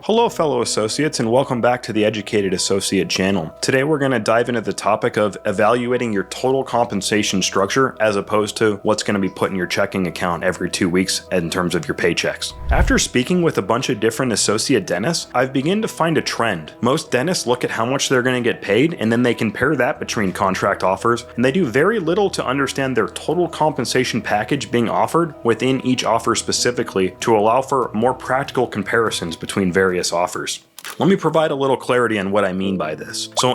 Hello fellow associates, and welcome back to the Educated Associate channel. Today we're going to dive into the topic of evaluating your total compensation structure as opposed to what's going to be put in your checking account every 2 weeks in terms of your paychecks. After speaking with a bunch of different associate dentists, I've begun to find a trend. Most dentists look at how much they're going to get paid and then they compare that between contract offers, and they do very little to understand their total compensation package being offered within each offer specifically to allow for more practical comparisons between various offers. Let me provide a little clarity on what I mean by this. So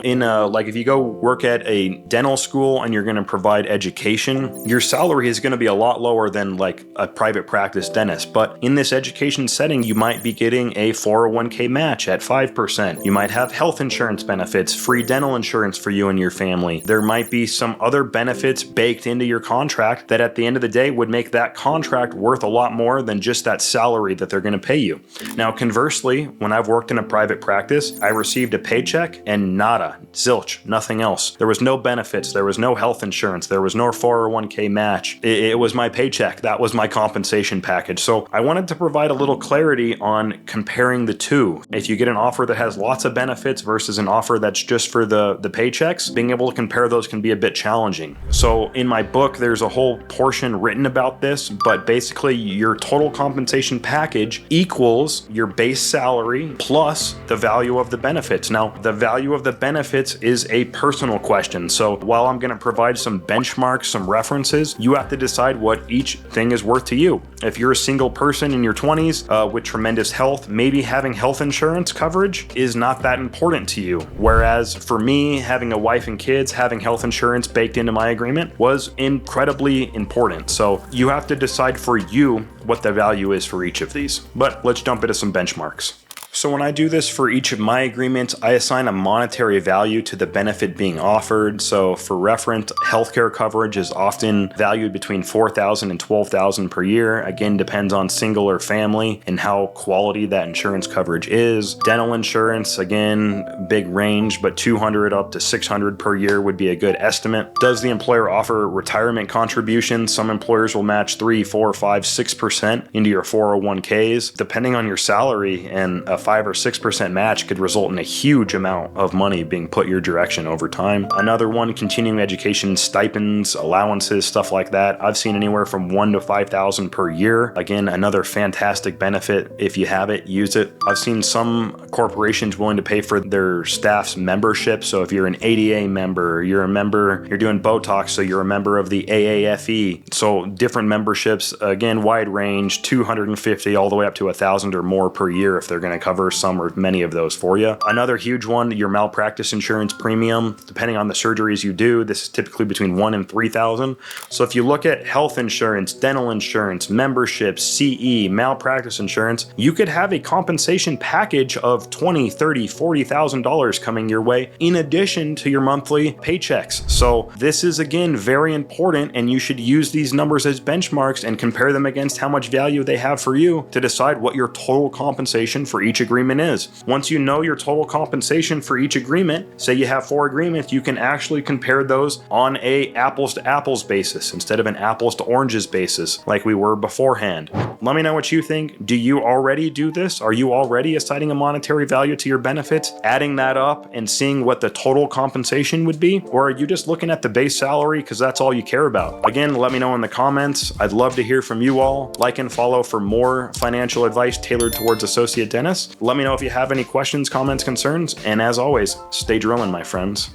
like if you go work at a dental school and you're going to provide education, your salary is going to be a lot lower than like a private practice dentist. But in this education setting, you might be getting a 401k match at 5%. You might have health insurance benefits, free dental insurance for you and your family. There might be some other benefits baked into your contract that at the end of the day would make that contract worth a lot more than just that salary that they're going to pay you. Now, conversely, when I've worked in a private practice, I received a paycheck and nada, zilch, nothing else. There was no benefits, there was no health insurance, there was no 401k match. It was my paycheck, that was my compensation package. So I wanted to provide a little clarity on comparing the two. If you get an offer that has lots of benefits versus an offer that's just for the paychecks, being able to compare those can be a bit challenging. So in my book, there's a whole portion written about this, but basically your total compensation package equals your base salary plus the value of the benefits. Now, the value of the benefits is a personal question. So while I'm going to provide some benchmarks, some references, you have to decide what each thing is worth to you. If you're a single person in your 20s with tremendous health, maybe having health insurance coverage is not that important to you. Whereas for me, having a wife and kids, having health insurance baked into my agreement was incredibly important. So you have to decide for you what the value is for each of these. But let's jump into some benchmarks. So when I do this for each of my agreements, I assign a monetary value to the benefit being offered. So for reference, healthcare coverage is often valued between $4,000 and $12,000 per year. Again, depends on single or family and how quality that insurance coverage is. Dental insurance, again, big range, but $200 up to $600 per year would be a good estimate. Does the employer offer retirement contributions? Some employers will match 3, 4, 5, 6% into your 401ks. Depending on your salary, and a 5 or 6% match could result in a huge amount of money being put your direction over time. Another one, continuing education stipends, allowances, stuff like that. I've seen anywhere from $1,000 to $5,000 per year. Again, another fantastic benefit. If you have it, use it. I've seen some corporations willing to pay for their staff's membership. So if you're an ADA member, you're a member, you're doing Botox, so you're a member of the AAFE. So different memberships, again, wide range, $250 all the way up to $1,000 or more per year if they're going to cover some or many of those for you. Another huge one, your malpractice insurance premium. Depending on the surgeries you do, this is typically between $1,000 and $3,000. So if you look at health insurance, dental insurance, memberships, CE, malpractice insurance, you could have a compensation package of $20,000, $30,000, $40,000 coming your way in addition to your monthly paychecks. So this is again very important, and you should use these numbers as benchmarks and compare them against how much value they have for you to decide what your total compensation for each agreement is. Once you know your total compensation for each agreement, say you have 4 agreements, you can actually compare those on a apples to apples basis instead of an apples to oranges basis like we were beforehand. Let me know what you think. Do you already do this? Are you already assigning a monetary value to your benefits, adding that up and seeing what the total compensation would be? Or are you just looking at the base salary because that's all you care about? Again, let me know in the comments. I'd love to hear from you all. Like and follow for more financial advice tailored towards associate dentists. Let me know if you have any questions, comments, concerns, and as always, stay drilling, my friends.